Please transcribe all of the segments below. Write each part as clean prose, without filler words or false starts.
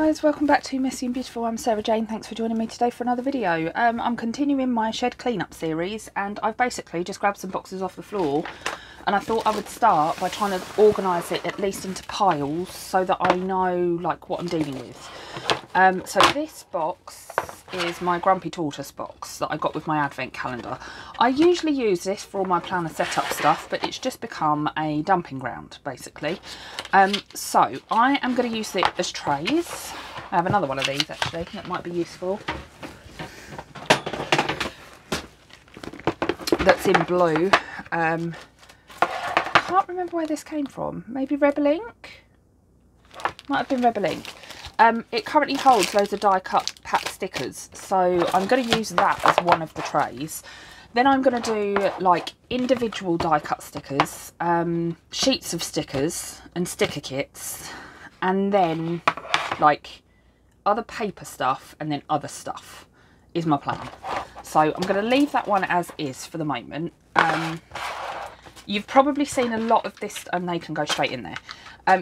guys, welcome back to Messy and Beautiful. I'm Sarah Jane. Thanks for joining me today for another video. I'm continuing my shed cleanup series, and I've basically just grabbed some boxes off the floor, and I thought I would start by trying to organise it at least into piles so that I know like what I'm dealing with. So this box is my Grumpy Tortoise box that I got with my advent calendar. I usually use this for all my planner setup stuff, but it's just become a dumping ground basically. So I am going to use it as trays. I have another one of these actually that might be useful. That's in blue. Can't remember where this came from. Maybe Rebel Ink? Might have been Rebel Ink. It currently holds loads of die cut pack stickers, so I'm going to use that as one of the trays. Then I'm going to do like individual die cut stickers, sheets of stickers and sticker kits, and then like other paper stuff and then other stuff is my plan. So I'm going to leave that one as is for the moment. You've probably seen a lot of this, and they can go straight in there.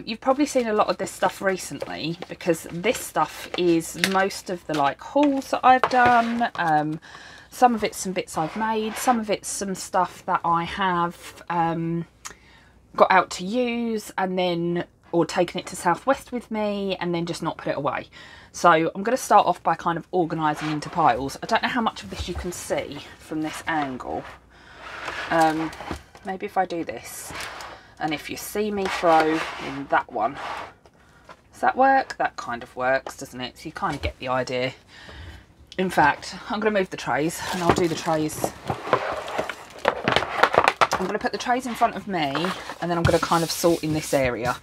You've probably seen a lot of this stuff recently because this stuff is most of the like hauls that I've done. Some of it's some bits I've made, some of it's some stuff that I have got out to use and then, or taken it to Southwest with me and then just not put it away. So I'm going to start off by kind of organising into piles. I don't know how much of this you can see from this angle. Maybe if I do this. And if you see me throw in that one, does that work? That kind of works, doesn't it? So you kind of get the idea. In fact, I'm going to move the trays and I'll do the trays. I'm going to put the trays in front of me and then I'm going to kind of sort in this area.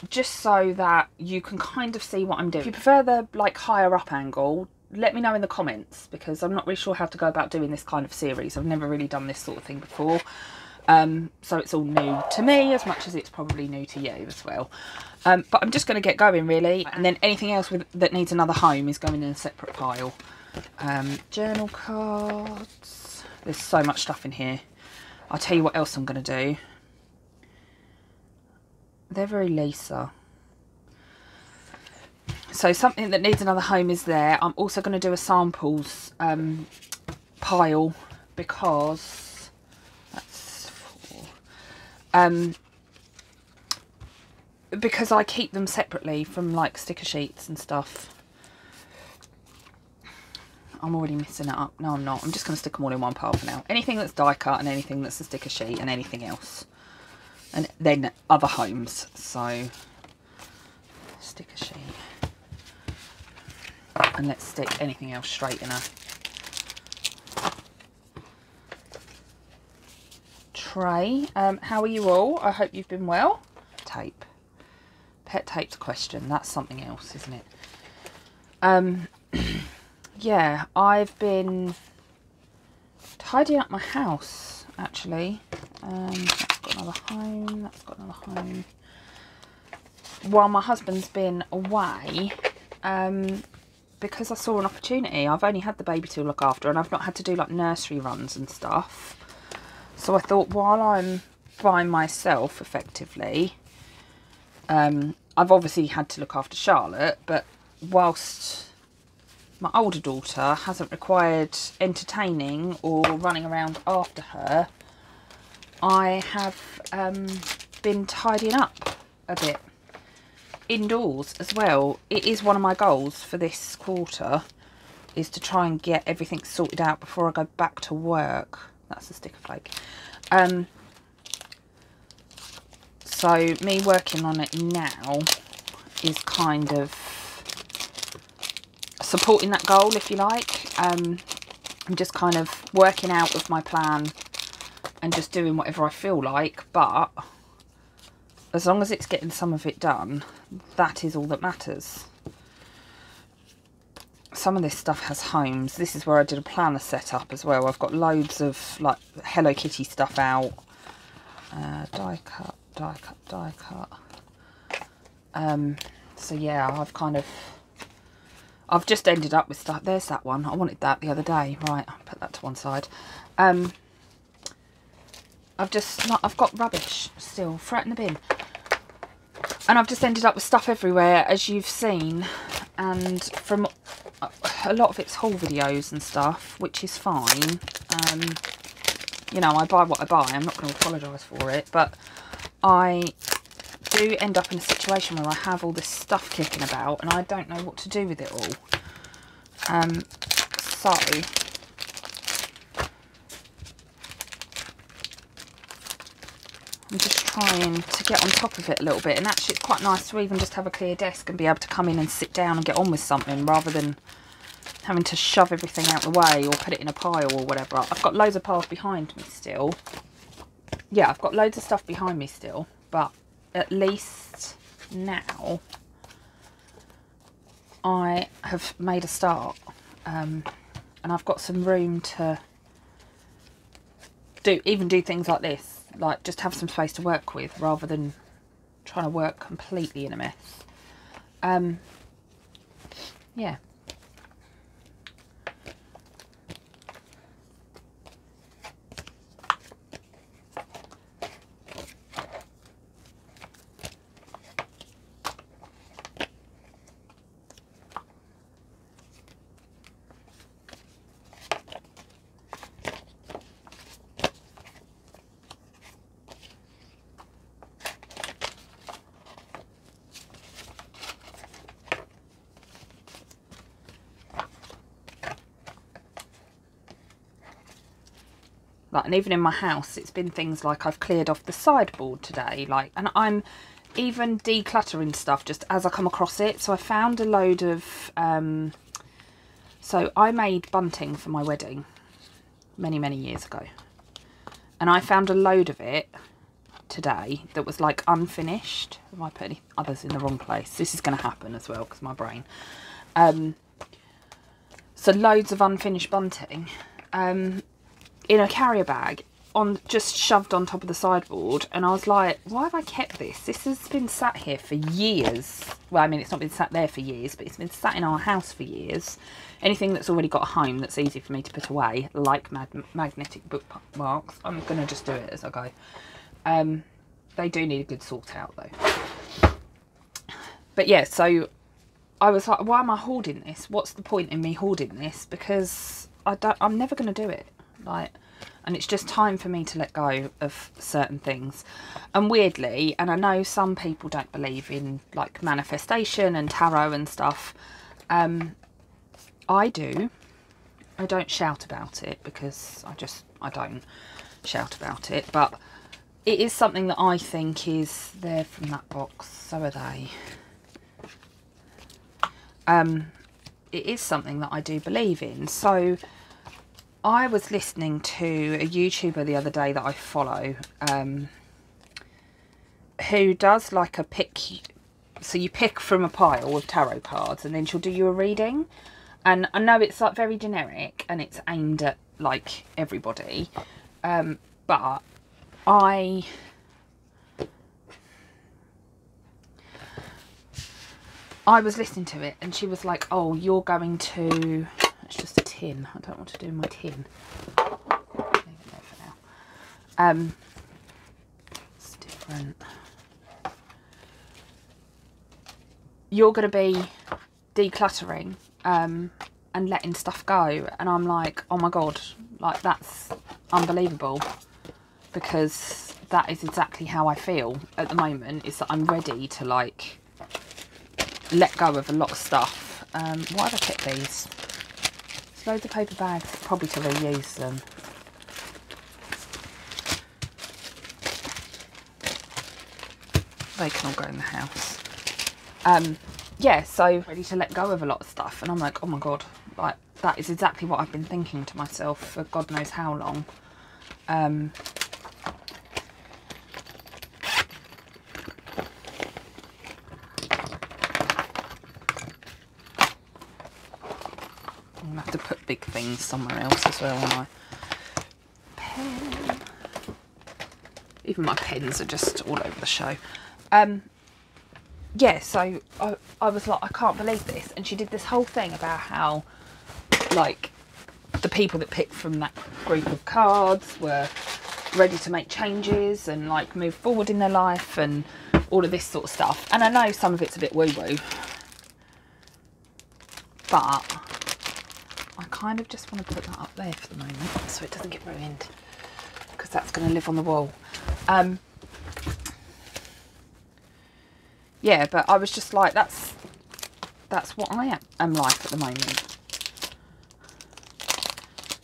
Just so that you can kind of see what I'm doing. If you prefer the like higher up angle, let me know in the comments because I'm not really sure how to go about doing this kind of series. I've never really done this sort of thing before. So it's all new to me as much as it's probably new to you as well. But I'm just going to get going really, and then anything else that needs another home is going in a separate pile. Journal cards. There's so much stuff in here. I'll tell you what else I'm going to do. They're very Lisa. So something that needs another home is there. I'm also going to do a samples pile because that's 4. Because I keep them separately from like sticker sheets and stuff. I'm already messing it up. No, I'm not. I'm just going to stick them all in one pile for now. Anything that's die cut and anything that's a sticker sheet and anything else. And then other homes. So sticker sheet. And let's stick anything else straight in a tray. How are you all? I hope you've been well. Tape. Pet tape's a question. That's something else, isn't it? Yeah, I've been tidying up my house actually. That's got another home. That's got another home. While my husband's been away, because I saw an opportunity. I've only had the baby to look after and I've not had to do like nursery runs and stuff. So I thought while I'm by myself effectively, I've obviously had to look after Charlotte, but whilst my older daughter hasn't required entertaining or running around after her, I have been tidying up a bit. Indoors as well. It is one of my goals for this quarter is to try and get everything sorted out before I go back to work. That's a sticker flake. So me working on it now is kind of supporting that goal, if you like. I'm just kind of working out with my plan and just doing whatever I feel like, but as long as it's getting some of it done, that is all that matters. Some of this stuff has homes. This is where I did a planner setup as well. I've got loads of like Hello Kitty stuff out. Die cut, die cut, die cut. So yeah, I've just ended up with stuff. There's that one. I wanted that the other day. Right, I'll put that to one side. I've got rubbish still. Throw it in the bin. And I've just ended up with stuff everywhere, as you've seen, and from a lot of it's haul videos and stuff, which is fine. You know, I buy what I buy, I'm not going to apologise for it, but I do end up in a situation where I have all this stuff kicking about and I don't know what to do with it all. So I'm just trying to get on top of it a little bit, and actually it's quite nice to even just have a clear desk and be able to come in and sit down and get on with something rather than having to shove everything out the way or put it in a pile or whatever. I've got loads of piles behind me still. Yeah, I've got loads of stuff behind me still, but at least now I have made a start, and I've got some room to even do things like this, like just have some space to work with rather than trying to work completely in a mess. Yeah. Like, and even in my house, it's been things like I've cleared off the sideboard today, like, and I'm even decluttering stuff just as I come across it. So I found a load of, so I made bunting for my wedding many, many years ago. And I found a load of it today that was like unfinished. Have I put any others in the wrong place? This is going to happen as well because my brain. So loads of unfinished bunting. In a carrier bag, just shoved on top of the sideboard, and I was like, why have I kept this? This has been sat here for years. Well, I mean, it's not been sat there for years, but it's been sat in our house for years. Anything that's already got a home that's easy for me to put away, like magnetic bookmarks, I'm going to just do it as I go. They do need a good sort out though. But yeah, so I was like, why am I hoarding this? What's the point in me hoarding this? Because I'm never going to do it. Like, and it's just time for me to let go of certain things. And weirdly, and I know some people don't believe in like manifestation and tarot and stuff, I do. I don't shout about it because I don't shout about it, but it is something that I think is there from that box. So are they. It is something that I do believe in. So I was listening to a YouTuber the other day that I follow, who does like a pick. So you pick from a pile of tarot cards and then she'll do you a reading. And I know it's like very generic and it's aimed at like everybody. But I was listening to it and she was like, oh, you're going to... It's just a tin. I don't want to do my tin. Leave it there for now. It's different. You're going to be decluttering and letting stuff go. And I'm like, oh my God, like that's unbelievable. Because that is exactly how I feel at the moment, is that I'm ready to like let go of a lot of stuff. Why have I kept these? Loads of paper bags, probably to reuse them. They can all go in the house. Yeah, so ready to let go of a lot of stuff, and I'm like, oh my God, like that is exactly what I've been thinking to myself for God knows how long. I'm going to have to put big things somewhere else as well, aren't I? Pen. Even my pens are just all over the show. Yeah, so I was like, I can't believe this. And she did this whole thing about how, like, the people that picked from that group of cards were ready to make changes and, like, move forward in their life. And all of this sort of stuff. And I know some of it's a bit woo-woo, but I kind of just want to put that up there for the moment so it doesn't get ruined, because that's going to live on the wall. Yeah, but I was just like, that's what I am like at the moment.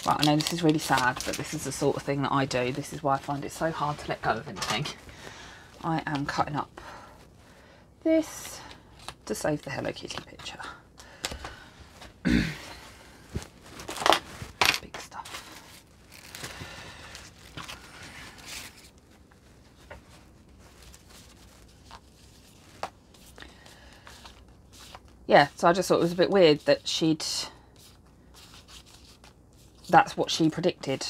Right, I know this is really sad, but this is the sort of thing that I do. This is why I find it so hard to let go of anything. I am cutting up this to save the Hello Kitty picture. Big stuff. Yeah, so I just thought it was a bit weird that that's what she predicted.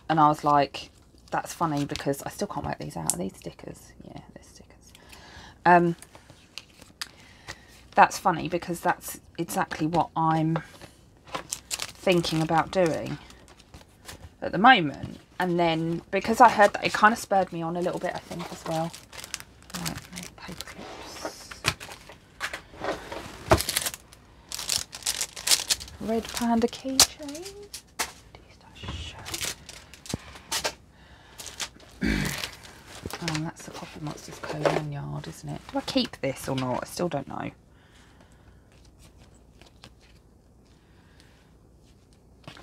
And I was like, that's funny, because I still can't work these out. Are these stickers? Yeah, they're stickers. That's funny, because that's exactly what I'm thinking about doing at the moment. And then, because I heard that, it kind of spurred me on a little bit, I think, as well. Right, paper clips. Red panda keychain. Oh, that's the Coffee Monsters Co-Lanyard, isn't it? Do I keep this or not? I still don't know.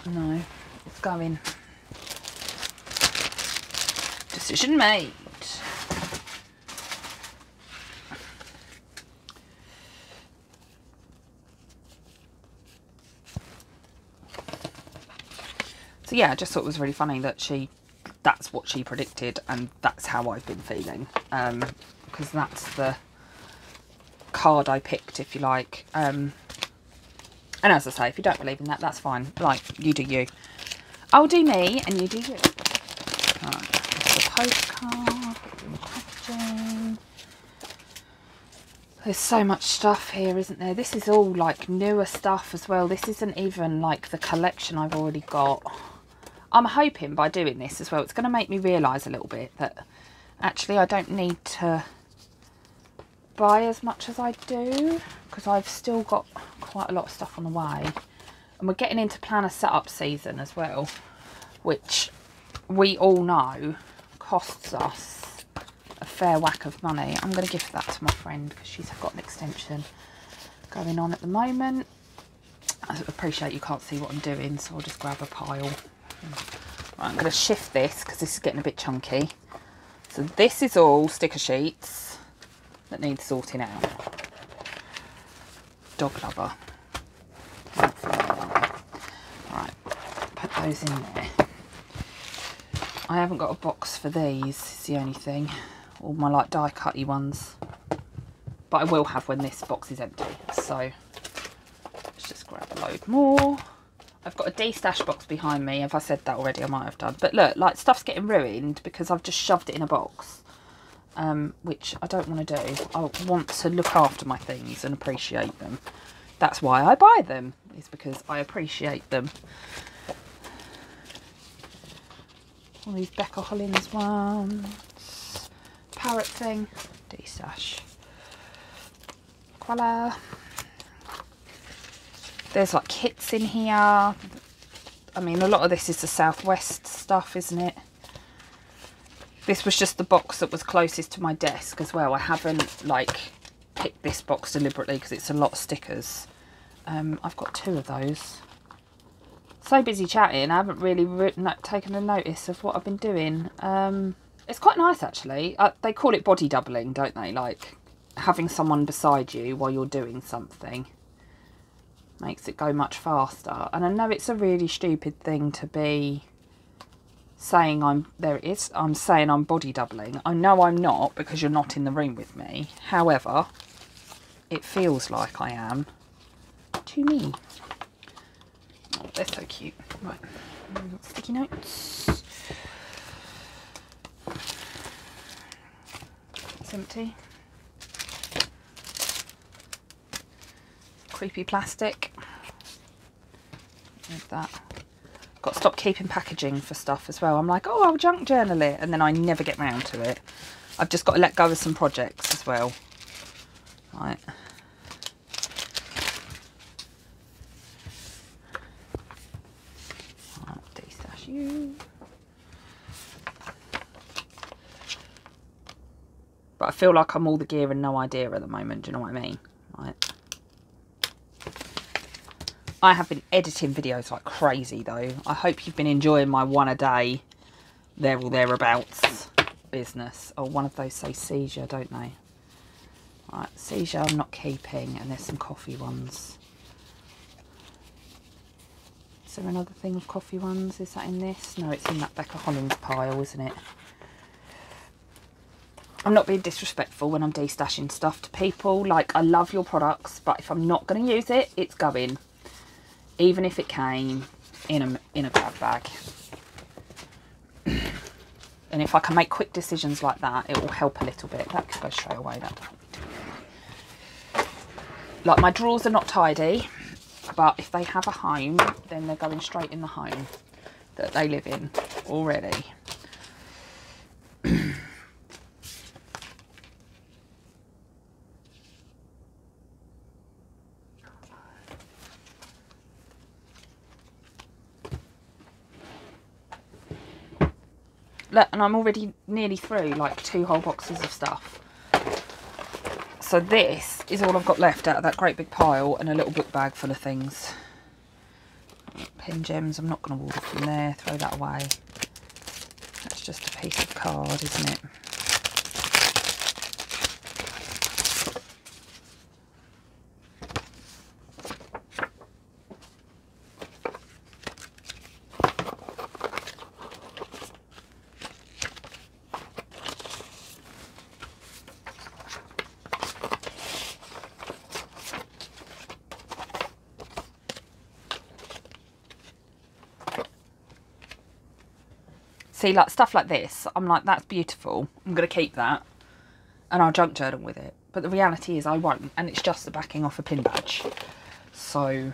No, it's going. Decision made. So yeah, I just thought it was really funny that that's what she predicted, and that's how I've been feeling, because that's the card I picked, if you like. And as I say, if you don't believe in that, that's fine. Like, you do you. I'll do me and you do you. Right, the postcard, the packaging. There's so much stuff here, isn't there? This is all like newer stuff as well. This isn't even like the collection I've already got. I'm hoping by doing this as well, it's going to make me realise a little bit that actually I don't need to buy as much as I do, because I've still got quite a lot of stuff on the way. And we're getting into planner setup season as well, which we all know costs us a fair whack of money. I'm going to give that to my friend, because she's got an extension going on at the moment. I appreciate you can't see what I'm doing, so I'll just grab a pile. Right, I'm going to shift this because this is getting a bit chunky. So this is all sticker sheets that need sorting out. Dog lover. Right, put those in there. I haven't got a box for these, is the only thing. All my like die cutty ones. But I will have when this box is empty. So let's just grab a load more. I've got a de-stash box behind me. If I said that already, I might have done. But look, like, stuff's getting ruined because I've just shoved it in a box, which I don't want to do. I want to look after my things and appreciate them. That's why I buy them, is because I appreciate them. All these Becca Hollins ones. Parrot thing. De-stash. Voila. There's like kits in here. I mean, a lot of this is the Southwest stuff, isn't it? This was just the box that was closest to my desk as well. I haven't like picked this box deliberately because it's a lot of stickers. I've got 2 of those. So busy chatting, I haven't really taken a notice of what I've been doing. It's quite nice actually. They call it body doubling, don't they? Like having someone beside you while you're doing something makes it go much faster. And I know it's a really stupid thing to be saying I'm saying I'm body doubling. I know I'm not, because you're not in the room with me. However, it feels like I am to me. Oh, they're so cute. Right, sticky notes. It's empty. Creepy plastic. Like that. Got to stop keeping packaging for stuff as well. I'm like, oh, I'll junk journal it, and then I never get round to it. I've just got to let go of some projects as well. Right. Destash you. But I feel like I'm all the gear and no idea at the moment. Do you know what I mean? Right. I have been editing videos like crazy though. I hope you've been enjoying my one a day, there or thereabouts business. Oh, one of those say seizure, don't they? Right, seizure I'm not keeping, and there's some coffee ones. Is there another thing of coffee ones? Is that in this? No, it's in that Becca Hollins pile, isn't it? I'm not being disrespectful when I'm destashing stuff to people. Like, I love your products, but if I'm not going to use it, it's going. Even if it came in a grab bag. And if I can make quick decisions like that, it will help a little bit. That could go straight away. That don't need to go. Like, my drawers are not tidy, but if they have a home, then they're going straight in the home that they live in already. Look, and I'm already nearly through like 2 whole boxes of stuff. So this is all I've got left out of that great big pile, and a little book bag full of things. Pen gems, I'm not going to order from there, throw that away. That's just a piece of card, isn't it? See, like stuff like this, I'm like, that's beautiful. I'm going to keep that and I'll junk journal with it. But the reality is I won't, and it's just the backing off a pin badge. So,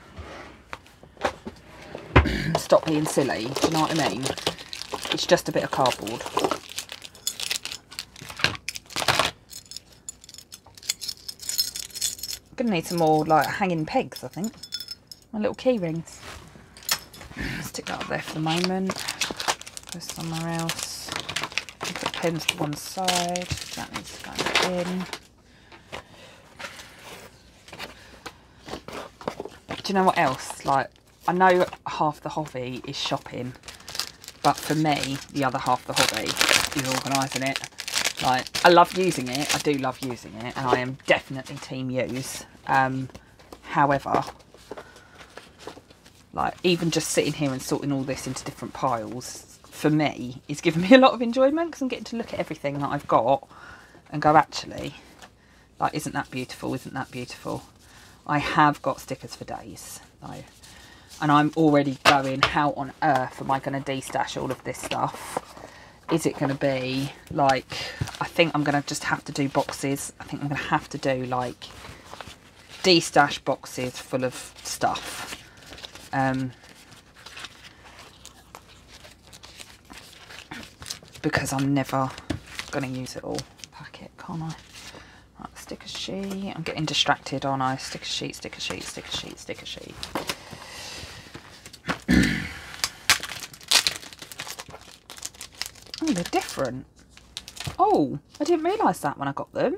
stop being silly, do you know what I mean? It's just a bit of cardboard. I'm going to need some more like hanging pegs, I think. My little key rings. Stick that up there for the moment. Go somewhere else. Put pins to one side. That needs to go in. Do you know what else? Like, I know half the hobby is shopping, but for me, the other half of the hobby is organising it. Like, I love using it. I do love using it, and I am definitely team use. However, like, even just sitting here and sorting all this into different piles, for me, is giving me a lot of enjoyment, because I'm getting to look at everything that I've got and go, actually, like, isn't that beautiful? Isn't that beautiful? I have got stickers for days, though. And I'm already going, how on earth am I going to de-stash all of this stuff? Is it going to be, like, I think I'm going to just have to do boxes. I think I'm going to have to do, like, de-stash boxes full of stuff. Because I'm never going to use it all. Pack it, can't I? Right, sticker sheet. I'm getting distracted, aren't I? Sticker sheet, sticker sheet, sticker sheet, sticker sheet. Oh, they're different. Oh, I didn't realise that when I got them.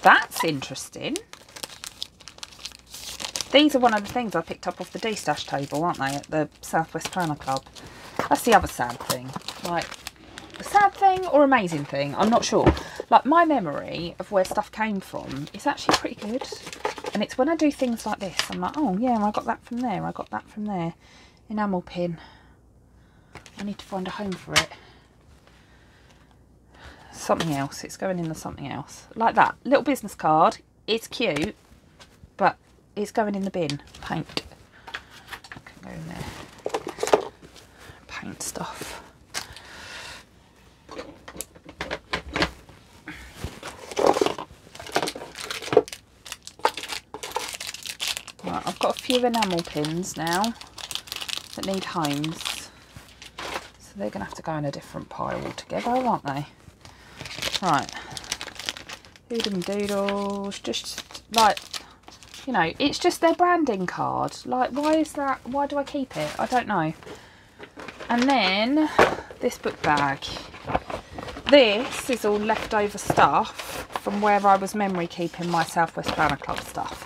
That's interesting. These are one of the things I picked up off the de-stash table, aren't they, at the Southwest Planner Club. That's the other sad thing. Like, a sad thing or amazing thing, I'm not sure. Like, my memory of where stuff came from is actually pretty good. And it's when I do things like this, I'm like, oh yeah, I got that from there, I got that from there. Enamel pin. I need to find a home for it. Something else, it's going in the something else. Like that, little business card, it's cute, but it's going in the bin. Paint. I can go in there. Paint stuff. Right, I've got a few enamel pins now that need homes. So they're going to have to go in a different pile altogether, aren't they? Right. Doodle doodles. Just like, you know, it's just their branding card. Like, why is that? Why do I keep it? I don't know. And then this book bag. This is all leftover stuff from where I was memory keeping my Southwest Planner Club stuff,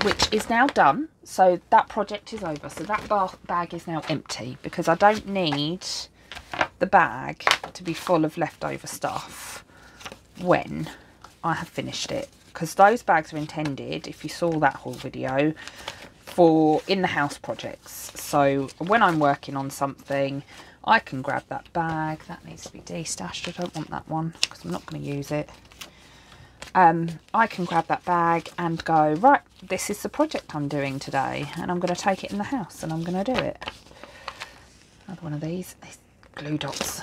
which is now done. So that project is over. So that bag is now empty because I don't need the bag to be full of leftover stuff when I have finished it. Because those bags are intended, if you saw that whole video, for in the house projects. So when I'm working on something, I can grab that bag. That needs to be destashed. I don't want that one because I'm not going to use it. I can grab that bag and go, right, this is the project I'm doing today, and I'm going to take it in the house and I'm going to do it. Another one of these glue dots.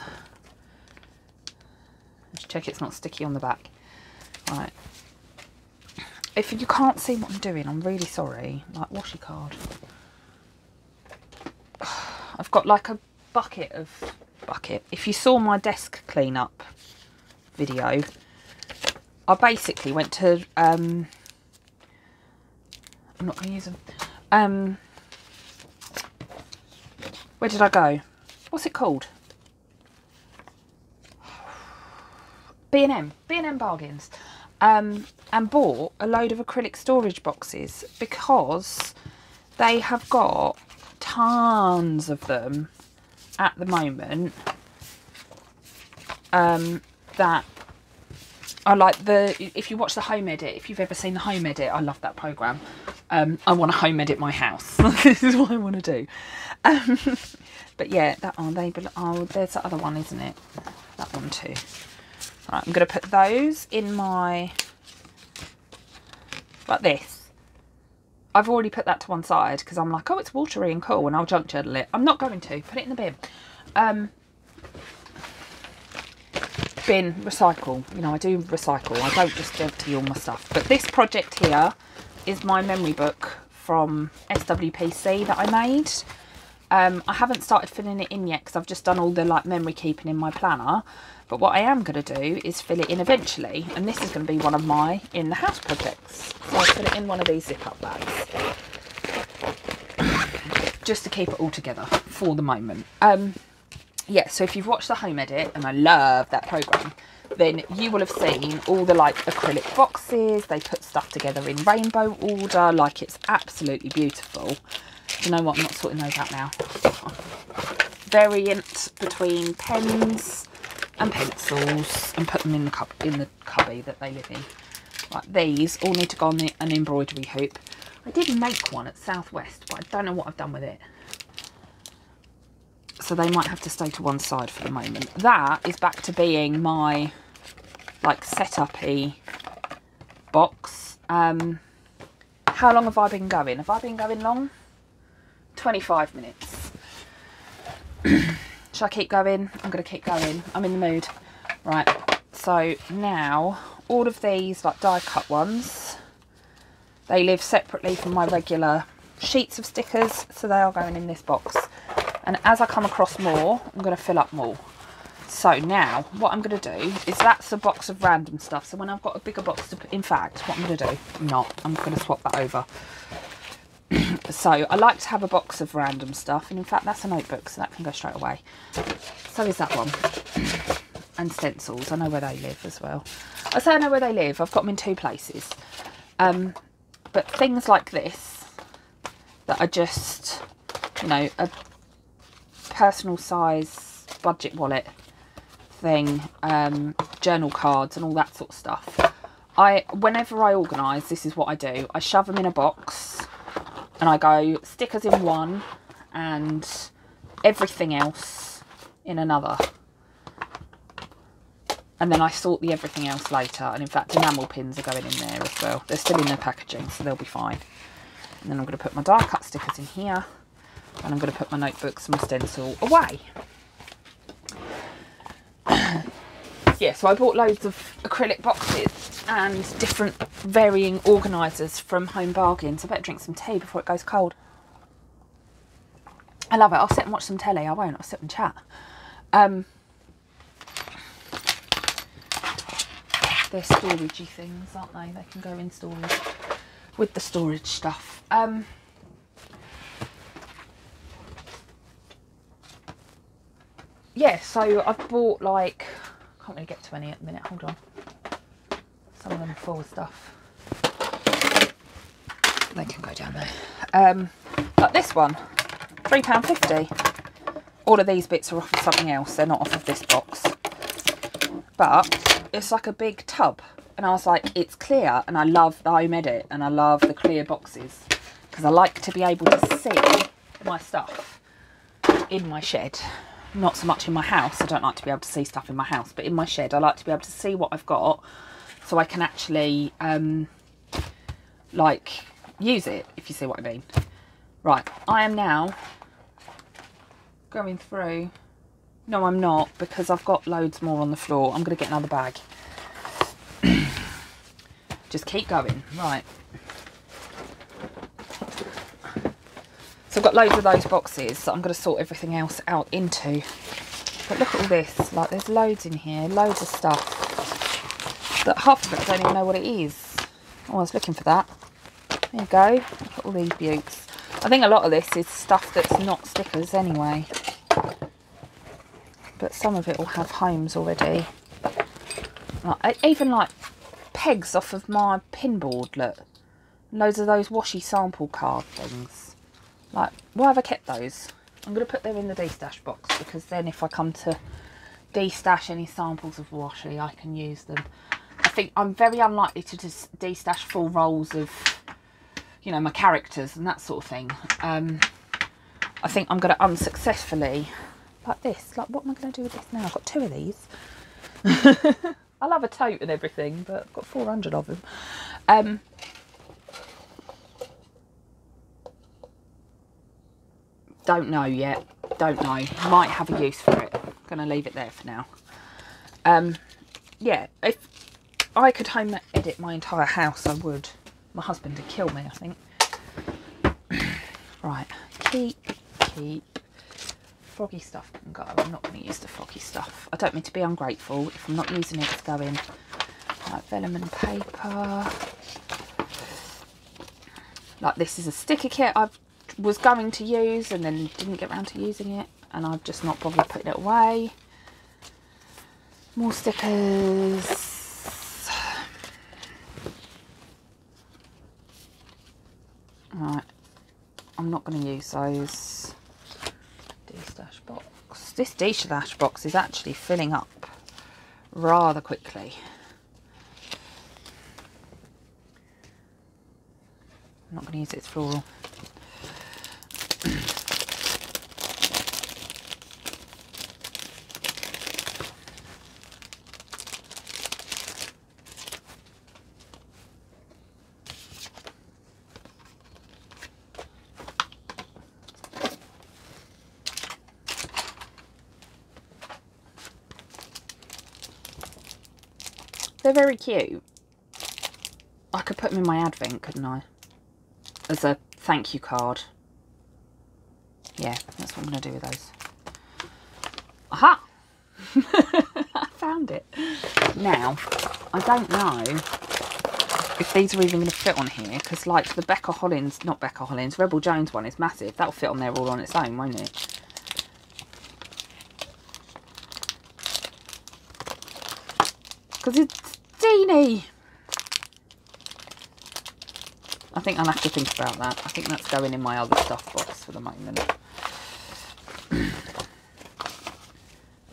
Let's check it's not sticky on the back. Right. If you can't see what I'm doing, I'm really sorry. Like, washi card. I've got like a bucket. If you saw my desk clean up video, I basically went to I'm not going to use them. Where did I go? What's it called? B&M Bargains. And bought a load of acrylic storage boxes because they have got tons of them at the moment, that I like. If you watch the home edit, if you've ever seen the home edit, I love that programme. I want to home edit my house. This is what I want to do. But yeah, there's the other one, isn't it? That one too. Right, I'm going to put those in my, like this. I've already put that to one side because I'm like, oh, it's watery and cool, and I'll junk journal it. I'm not going to. Put it in the bin. Bin, recycle. You know, I do recycle. I don't just empty all my stuff. But this project here is my memory book from SWPC that I made. I haven't started filling it in yet because I've just done all the like memory keeping in my planner. But what I am going to do is fill it in eventually. And this is going to be one of my in the house projects. So I'll put it in one of these zip up bags. Just to keep it all together for the moment. Yeah, so if you've watched the home edit, and I love that programme, then you will have seen all the like acrylic boxes. They put stuff together in rainbow order. Like, it's absolutely beautiful. Do you know what? I'm not sorting those out now. Variant between pens and pencils, and put them in the cubby that they live in. Like, these all need to go on an embroidery hoop. I did make one at Southwest, but I don't know what I've done with it. So they might have to stay to one side for the moment. That is back to being my like setup-y box. How long have I been going? Have I been going long? 25 minutes. Should I keep going? I'm going to keep going. I'm in the mood. Right, so now all of these like die cut ones, they live separately from my regular sheets of stickers, so they are going in this box. And as I come across more, I'm going to fill up more. So now what I'm going to do is, that's a box of random stuff. So when I've got a bigger box to put, in fact, what I'm going to do, I'm going to swap that over. So I like to have a box of random stuff, and in fact that's a notebook, so that can go straight away. So is that one. And stencils, I know where they live as well. I say I know where they live, I've got them in 2 places. But things like this that are just, you know, a personal size budget wallet thing, journal cards and all that sort of stuff. Whenever I organise, this is what I do. I shove them in a box and I go stickers in one and everything else in another. And then I sort the everything else later. And in fact, enamel pins are going in there as well. They're still in their packaging, so they'll be fine. And then I'm going to put my die cut stickers in here. And I'm going to put my notebooks and my stencil away. Yeah, so I bought loads of acrylic boxes and different varying organisers from Home Bargains. I better drink some tea before it goes cold. I love it. I'll sit and watch some telly. I won't. I'll sit and chat. they're storagey things, aren't they? They can go in storage with the storage stuff. Yeah, so I've bought like, can't really get to any at the minute, hold on. Some of them are full of stuff. They can go down there. Like this one, £3.50. All of these bits are off of something else, they're not off of this box. But it's like a big tub. And I was like, it's clear, and I love the Home Edit, and I love the clear boxes. Because I like to be able to see my stuff in my shed. Not so much in my house. I don't like to be able to see stuff in my house, but in my shed I like to be able to see what I've got, so I can actually like use it, if you see what I mean. Right, I am now going through. No, I'm not, because I've got loads more on the floor. I'm going to get another bag. Just keep going. Right. So I've got loads of those boxes that I'm going to sort everything else out into. But look at all this. Like, there's loads in here. Loads of stuff. That half of it I don't even know what it is. Oh, I was looking for that. There you go. Look at all these beauts. I think a lot of this is stuff that's not stickers anyway. But some of it will have homes already. Like, even like pegs off of my pinboard, look. Loads of those washi sample card things. Like, why have I kept those? I'm going to put them in the de-stash box, because then if I come to de-stash any samples of washi, I can use them. I think I'm very unlikely to just de-stash full rolls of, you know, my characters and that sort of thing. I think I'm going to unsuccessfully, like this. Like, what am I going to do with this now? I've got 2 of these. I love a tote and everything, but I've got 400 of them. Don't know yet. Don't know. Might have a use for it. Going to leave it there for now. Yeah, if I could home edit my entire house, I would. My husband would kill me, I think. Right. Keep. Froggy stuff can go. I'm not going to use the froggy stuff. I don't mean to be ungrateful. If I'm not using it, it's going. Like vellum and paper. Like, this is a sticker kit I was going to use and then didn't get around to using it, and I've just not bothered putting it away. More stickers. Right. I'm not going to use those. De-stash box. This de-stash box is actually filling up rather quickly. I'm not going to use it, it's floral. They're very cute. I could put them in my advent, couldn't I? As a thank you card. Yeah, that's what I'm going to do with those. Aha! I found it. Now, I don't know if these are even going to fit on here, because like the Rebel Jones one is massive. That'll fit on there all on its own, won't it? Because it's teeny. I think I'll have to think about that. I think that's going in my other stuff box for the moment.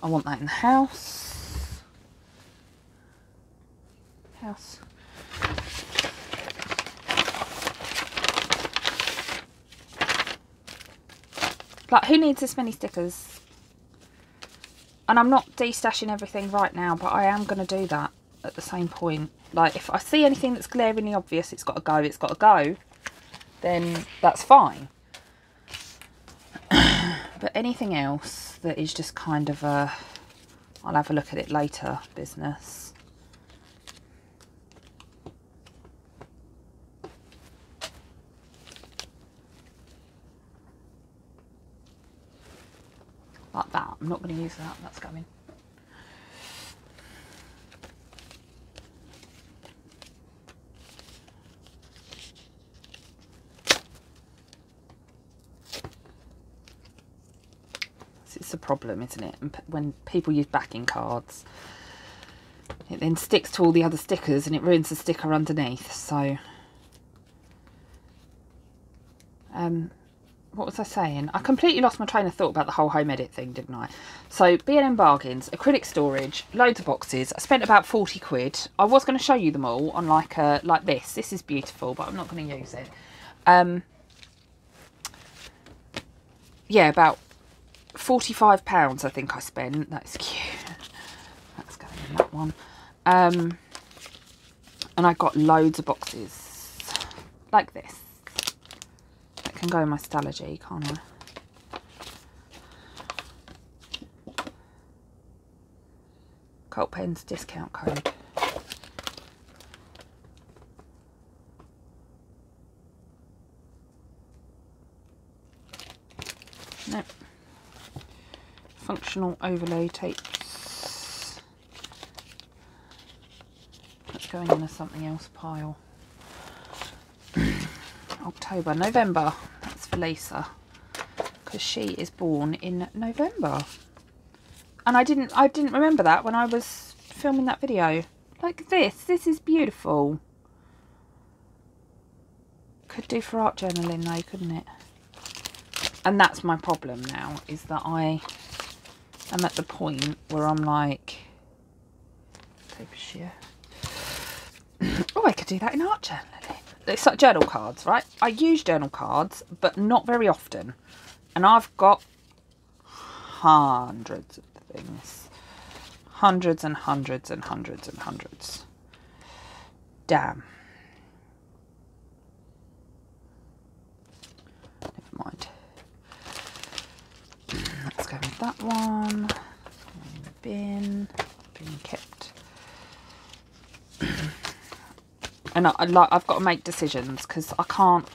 I want that in the house. Like, who needs this many stickers? And I'm not de-stashing everything right now, but I am going to do that at the same point. Like, if I see anything that's glaringly obvious, it's got to go, then that's fine. But anything else that is just kind of a, I'll have a look at it later business. Like that. I'm not going to use that. That's going. a problem, isn't it? And when people use backing cards, it then sticks to all the other stickers and it ruins the sticker underneath. So, what was I saying? I completely lost my train of thought about the whole home edit thing, didn't I? So, B&M bargains, acrylic storage, loads of boxes. I spent about 40 quid. I was going to show you them all on like this. This is beautiful, but I'm not going to use it. Yeah, about £45 I think I spent. That's cute. That's going in that one. And I got loads of boxes like this. That can go in my Stalogy, can't I? Cult Pens discount code. Nope. Functional overlay tapes. That's going in a something else pile. October, November. That's for Lisa, because she is born in November. And I didn't remember that when I was filming that video. Like this. This is beautiful. Could do for art journaling though, couldn't it? And that's my problem now, is that I am at the point where I'm like, paper sheer. Oh, I could do that in art journaling. It's like journal cards, right? I use journal cards, but not very often. And I've got hundreds of things. Hundreds and hundreds and hundreds and hundreds. Damn. Never mind. Let's go with that one. In the bin. Being kept. And I've got to make decisions, because I can't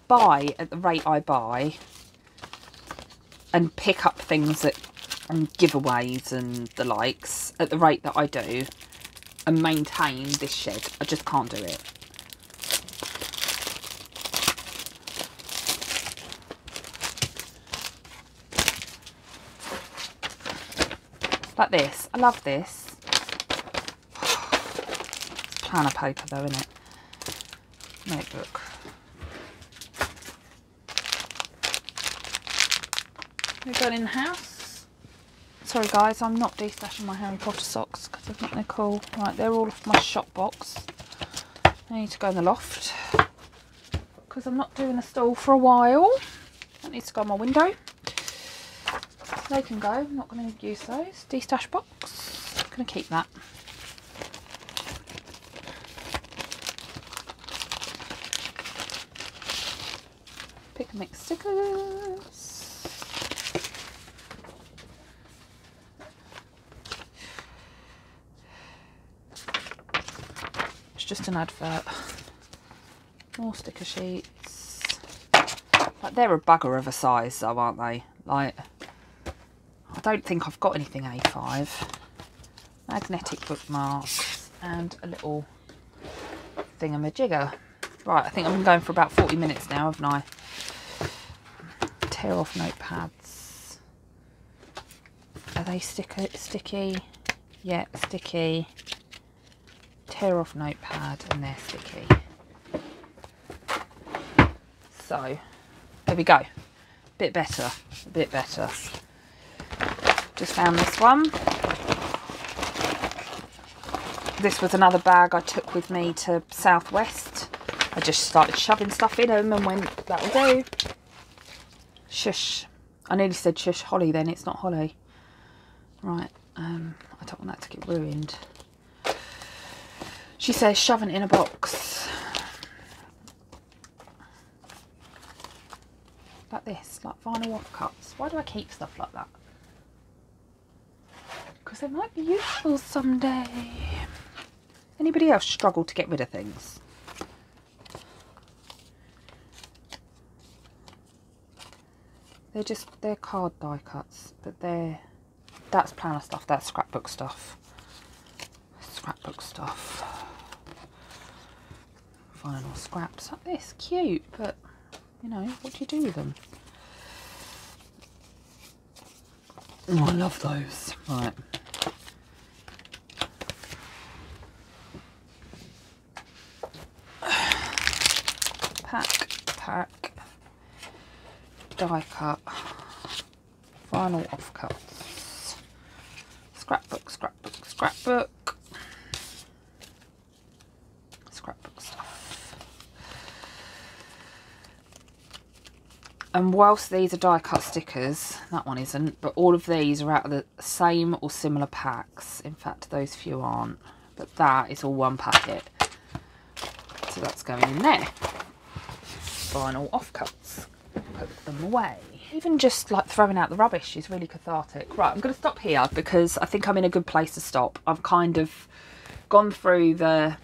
buy at the rate I buy and pick up things and giveaways and the likes at the rate that I do and maintain this shed. I just can't do it. Like this. I love this. Planner paper though, isn't it? Notebook. We're going in the house. Sorry guys, I'm not destashing my Harry Potter socks because I think they're cool. Right, they're all off my shop box. I need to go in the loft because I'm not doing a stall for a while. That needs to go on my window. They can go. I'm not going to use those. Destash box. I'm going to keep that. Pick and mix stickers. It's just an advert. More sticker sheets. Like, they're a bugger of a size though, aren't they? Like, I don't think I've got anything A5. Magnetic bookmarks and a little thingamajigger. Right, I think I'm going for about 40 minutes now, haven't I? Tear off notepads. Are they sticky? Yeah, sticky. Tear off notepad and they're sticky. So, there we go. Bit better, a bit better. Just found this one. This was another bag I took with me to Southwest. I just started shoving stuff in them and went, that'll do. Shush. I nearly said shush holly then, it's not holly. Right, I don't want that to get ruined. She says shove it in a box. Like this, like vinyl offcuts. Why do I keep stuff like that? Because they might be useful someday. Anybody else struggle to get rid of things? They're card die cuts, but that's planner stuff, that's scrapbook stuff. Scrapbook stuff. Vinyl scraps like this, cute, but you know, what do you do with them? Oh, I love those. Right. Pack, die cut, final offcuts, scrapbook stuff. And whilst these are die cut stickers, that one isn't, but all of these are out of the same or similar packs. In fact, those few aren't, but that is all one packet. So that's going in there. Final offcuts. Put them away. Even just like throwing out the rubbish is really cathartic. Right, I'm going to stop here because I think I'm in a good place to stop. I've kind of gone through the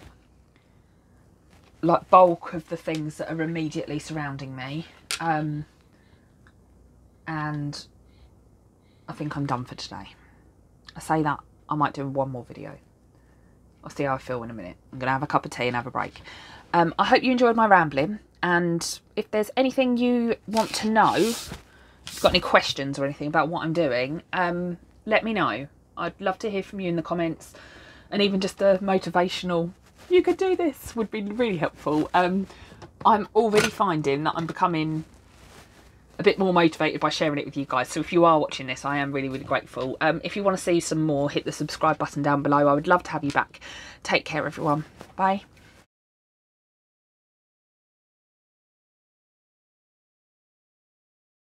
like bulk of the things that are immediately surrounding me. And I think I'm done for today. I say that, I might do one more video. I'll see how I feel in a minute. I'm going to have a cup of tea and have a break. I hope you enjoyed my rambling, and if there's anything you want to know, if you've got any questions or anything about what I'm doing, let me know. I'd love to hear from you in the comments, and even just a motivational, you could do this, would be really helpful. I'm already finding that I'm becoming a bit more motivated by sharing it with you guys, so if you are watching this, I am really, really grateful. If you want to see some more, hit the subscribe button down below. I would love to have you back. Take care, everyone. Bye.